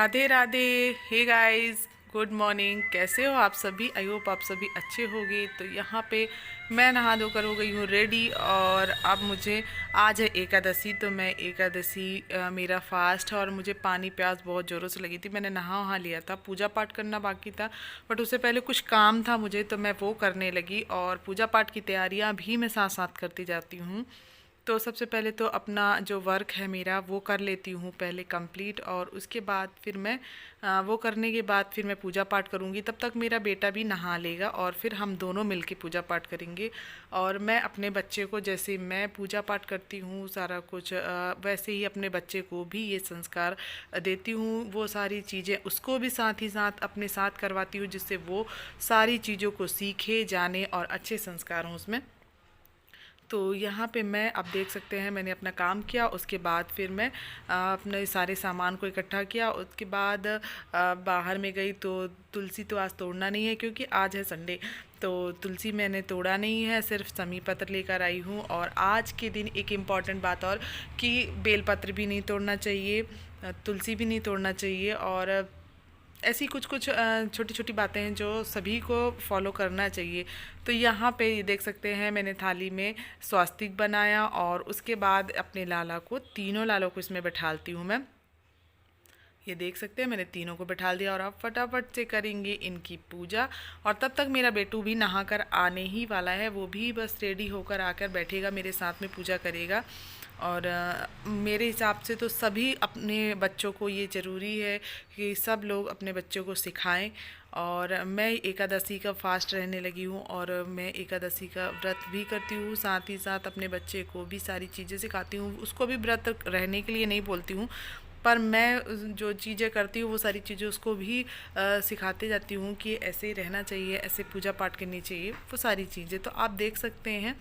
Radhe Radhe. Hey guys, good morning. कैसे हो आप सभी? आई होप आप सभी अच्छे होंगे। तो यहाँ पे मैं नहा धोकर हो गई हूँ रेडी। और अब मुझे आज है एकादशी, तो मैं एकादशी मेरा फास्ट है और मुझे पानी प्यास बहुत ज़ोरों से लगी थी। मैंने नहा वहा लिया था, पूजा पाठ करना बाकी था, बट उससे पहले कुछ काम था मुझे, तो मैं वो करने लगी। और पूजा पाठ की तैयारियाँ भी मैं साथ साथ करती जाती हूँ। तो सबसे पहले तो अपना जो वर्क है मेरा वो कर लेती हूँ पहले कंप्लीट, और उसके बाद फिर मैं वो करने के बाद फिर मैं पूजा पाठ करूँगी। तब तक मेरा बेटा भी नहा लेगा और फिर हम दोनों मिलके पूजा पाठ करेंगे। और मैं अपने बच्चे को, जैसे मैं पूजा पाठ करती हूँ सारा कुछ, वैसे ही अपने बच्चे को भी ये संस्कार देती हूँ। वो सारी चीज़ें उसको भी साथ ही साथ अपने साथ करवाती हूँ, जिससे वो सारी चीज़ों को सीखे, जाने और अच्छे संस्कार हों उसमें। तो यहाँ पे मैं, आप देख सकते हैं, मैंने अपना काम किया। उसके बाद फिर मैं अपने सारे सामान को इकट्ठा किया। उसके बाद बाहर में गई। तो तुलसी तो आज तोड़ना नहीं है क्योंकि आज है संडे, तो तुलसी मैंने तोड़ा नहीं है, सिर्फ समी पत्र लेकर आई हूँ। और आज के दिन एक इम्पॉर्टेंट बात और, कि बेलपत्र भी नहीं तोड़ना चाहिए, तुलसी भी नहीं तोड़ना चाहिए। और ऐसी कुछ कुछ छोटी छोटी बातें हैं जो सभी को फॉलो करना चाहिए। तो यहाँ पे ये देख सकते हैं, मैंने थाली में स्वास्तिक बनाया और उसके बाद अपने लाला को, तीनों लालों को इसमें बैठालती हूँ मैं। ये देख सकते हैं मैंने तीनों को बैठाल दिया और अब फटाफट से करेंगे इनकी पूजा। और तब तक मेरा बेटू भी नहाकर आने ही वाला है, वो भी बस रेडी होकर आकर बैठेगा, मेरे साथ में पूजा करेगा। और मेरे हिसाब से तो सभी अपने बच्चों को ये ज़रूरी है कि सब लोग अपने बच्चों को सिखाएं। और मैं एकादशी का फास्ट रहने लगी हूँ और मैं एकादशी का व्रत भी करती हूँ, साथ ही साथ अपने बच्चे को भी सारी चीज़ें सिखाती हूँ। उसको भी व्रत रहने के लिए नहीं बोलती हूँ, पर मैं जो चीज़ें करती हूँ वो सारी चीज़ें उसको भी सिखाते जाती हूँ कि ऐसे ही रहना चाहिए, ऐसे पूजा पाठ करनी चाहिए, वो सारी चीज़ें। तो आप देख सकते हैं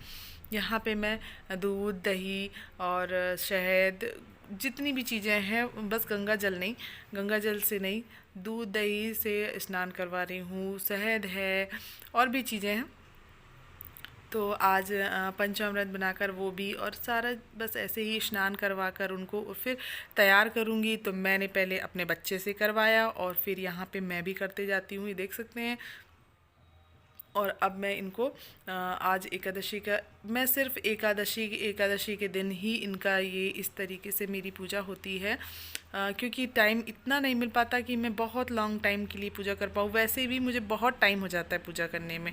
यहाँ पे मैं दूध, दही और शहद, जितनी भी चीज़ें हैं, बस गंगा जल नहीं, गंगा जल से नहीं, दूध दही से स्नान करवा रही हूँ। शहद है और भी चीज़ें हैं। तो आज पंचामृत बनाकर वो भी, और सारा बस ऐसे ही स्नान करवा कर उनको फिर तैयार करूँगी। तो मैंने पहले अपने बच्चे से करवाया और फिर यहाँ पे मैं भी करते जाती हूँ, ये देख सकते हैं। और अब मैं इनको आज एकादशी का, मैं सिर्फ एकादशी के दिन ही इनका ये इस तरीके से मेरी पूजा होती है, क्योंकि टाइम इतना नहीं मिल पाता कि मैं बहुत लॉन्ग टाइम के लिए पूजा कर पाऊँ। वैसे भी मुझे बहुत टाइम हो जाता है पूजा करने में।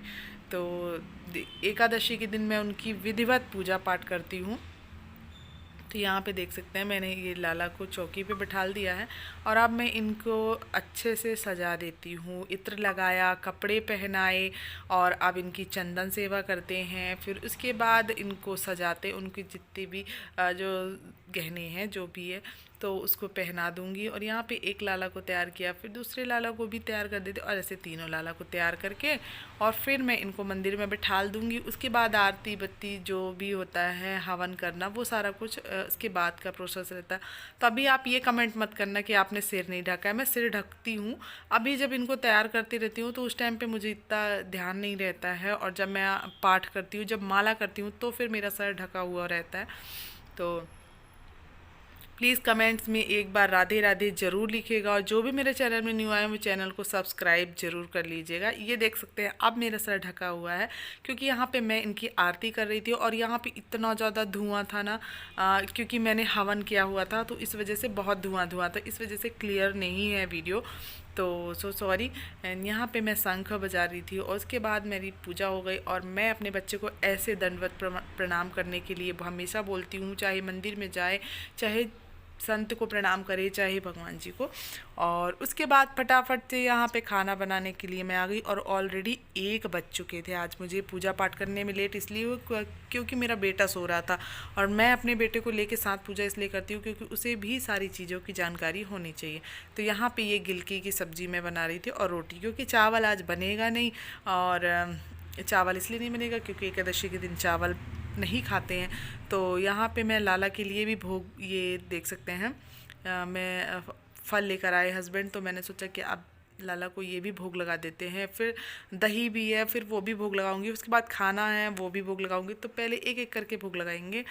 तो एकादशी के दिन मैं उनकी विधिवत पूजा पाठ करती हूँ। तो यहाँ पे देख सकते हैं मैंने ये लाला को चौकी पे बिठाल दिया है और अब मैं इनको अच्छे से सजा देती हूँ। इत्र लगाया, कपड़े पहनाए और अब इनकी चंदन सेवा करते हैं। फिर उसके बाद इनको सजाते, उनके जितने भी जो गहने हैं जो भी है तो उसको पहना दूंगी। और यहाँ पे एक लाला को तैयार किया, फिर दूसरे लाला को भी तैयार कर देते, और ऐसे तीनों लाला को तैयार करके और फिर मैं इनको मंदिर में बिठाल दूंगी। उसके बाद आरती बत्ती जो भी होता है, हवन करना, वो सारा कुछ उसके बाद का प्रोसेस रहता है। तो अभी आप ये कमेंट मत करना कि आपने सिर नहीं ढका है, मैं सिर ढकती हूँ। अभी जब इनको तैयार करती रहती हूँ तो उस टाइम पे मुझे इतना ध्यान नहीं रहता है, और जब मैं पाठ करती हूँ, जब माला करती हूँ, तो फिर मेरा सर ढका हुआ रहता है। तो प्लीज़ कमेंट्स में एक बार राधे राधे ज़रूर लिखिएगा, और जो भी मेरे चैनल में न्यू आए वो चैनल को सब्सक्राइब ज़रूर कर लीजिएगा। ये देख सकते हैं अब मेरा सर ढका हुआ है, क्योंकि यहाँ पे मैं इनकी आरती कर रही थी और यहाँ पे इतना ज़्यादा धुआं था ना, क्योंकि मैंने हवन किया हुआ था, तो इस वजह से बहुत धुआं धुआं था, इस वजह से क्लियर नहीं है वीडियो, तो सो सॉरी। एंड यहाँ पे मैं शंख बजा रही थी और उसके बाद मेरी पूजा हो गई। और मैं अपने बच्चे को ऐसे दंडवत प्रणाम करने के लिए हमेशा बोलती हूँ, चाहे मंदिर में जाए, चाहे संत को प्रणाम करे, चाहे भगवान जी को। और उसके बाद फटाफट से यहाँ पे खाना बनाने के लिए मैं आ गई, और ऑलरेडी 1 बज चुके थे। आज मुझे पूजा पाठ करने में लेट इसलिए हुआ क्योंकि मेरा बेटा सो रहा था, और मैं अपने बेटे को लेके साथ पूजा इसलिए करती हूँ क्योंकि उसे भी सारी चीज़ों की जानकारी होनी चाहिए। तो यहाँ पे ये गिलकी की सब्ज़ी मैं बना रही थी और रोटी, क्योंकि चावल आज बनेगा नहीं। और चावल इसलिए नहीं बनेगा क्योंकि एकादशी के दिन चावल नहीं खाते हैं। तो यहाँ पे मैं लाला के लिए भी भोग, ये देख सकते हैं मैं फल लेकर आए हस्बैंड, तो मैंने सोचा कि अब लाला को ये भी भोग लगा देते हैं। फिर दही भी है, फिर वो भी भोग लगाऊंगी। उसके बाद खाना है, वो भी भोग लगाऊंगी। तो पहले एक एक करके भोग लगाएंगे।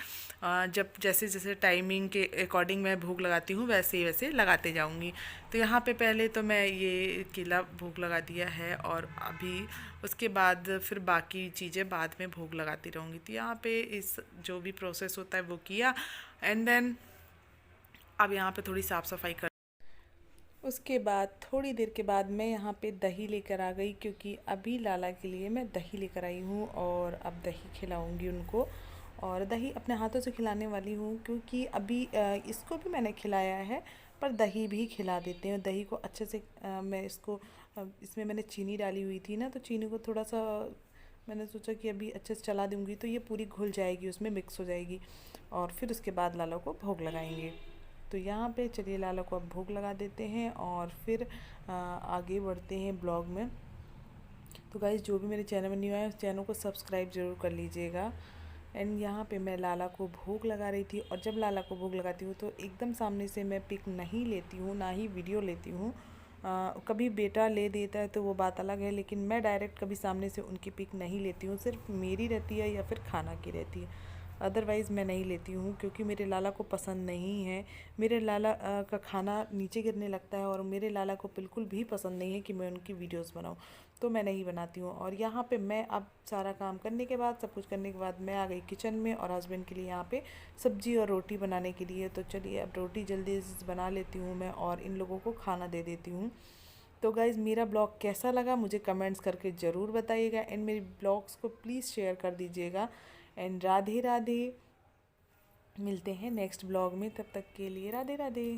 जब जैसे जैसे टाइमिंग के अकॉर्डिंग मैं भोग लगाती हूँ वैसे वैसे लगाते जाऊँगी। तो यहाँ पे पहले तो मैं ये केला भोग लगा दिया है, और अभी उसके बाद फिर बाकी चीज़ें बाद में भोग लगाती रहूँगी। तो यहाँ पे इस जो भी प्रोसेस होता है वो किया, एंड देन अब यहाँ पे थोड़ी साफ़ सफाई कर। उसके बाद थोड़ी देर के बाद मैं यहाँ पे दही लेकर आ गई, क्योंकि अभी लाला के लिए मैं दही लेकर आई हूँ और अब दही खिलाऊंगी उनको। और दही अपने हाथों से खिलाने वाली हूँ, क्योंकि अभी इसको भी मैंने खिलाया है, पर दही भी खिला देते हैं। दही को अच्छे से मैं इसको इसमें मैंने चीनी डाली हुई थी ना, तो चीनी को थोड़ा सा मैंने सोचा कि अभी अच्छे से चला दूँगी तो ये पूरी घुल जाएगी, उसमें मिक्स हो जाएगी, और फिर उसके बाद लाला को भोग लगाएंगे। तो यहाँ पे चलिए लाला को अब भोग लगा देते हैं और फिर आगे बढ़ते हैं ब्लॉग में। तो गाइस, जो भी मेरे चैनल में न्यू आया उस चैनल को सब्सक्राइब ज़रूर कर लीजिएगा। एंड यहाँ पे मैं लाला को भोग लगा रही थी, और जब लाला को भोग लगाती हूँ तो एकदम सामने से मैं पिक नहीं लेती हूँ, ना ही वीडियो लेती हूँ। कभी बेटा ले देता है तो वो बात अलग है, लेकिन मैं डायरेक्ट कभी सामने से उनकी पिक नहीं लेती हूँ। सिर्फ मेरी रहती है या फिर खाना की रहती है, अदरवाइज़ मैं नहीं लेती हूँ, क्योंकि मेरे लाला को पसंद नहीं है। मेरे लाला का खाना नीचे गिरने लगता है, और मेरे लाला को बिल्कुल भी पसंद नहीं है कि मैं उनकी वीडियोस बनाऊँ, तो मैं नहीं बनाती हूँ। और यहाँ पे मैं अब सारा काम करने के बाद, सब कुछ करने के बाद, मैं आ गई किचन में, और हस्बैंड के लिए यहाँ पे सब्ज़ी और रोटी बनाने के लिए। तो चलिए अब रोटी जल्दी से बना लेती हूँ मैं, और इन लोगों को खाना दे देती हूँ। तो गाइज़, मेरा ब्लॉग कैसा लगा मुझे कमेंट्स करके ज़रूर बताइएगा, एंड मेरी ब्लॉग्स को प्लीज़ शेयर कर दीजिएगा। एंड राधे राधे, मिलते हैं नेक्स्ट ब्लॉग में, तब तक के लिए राधे राधे।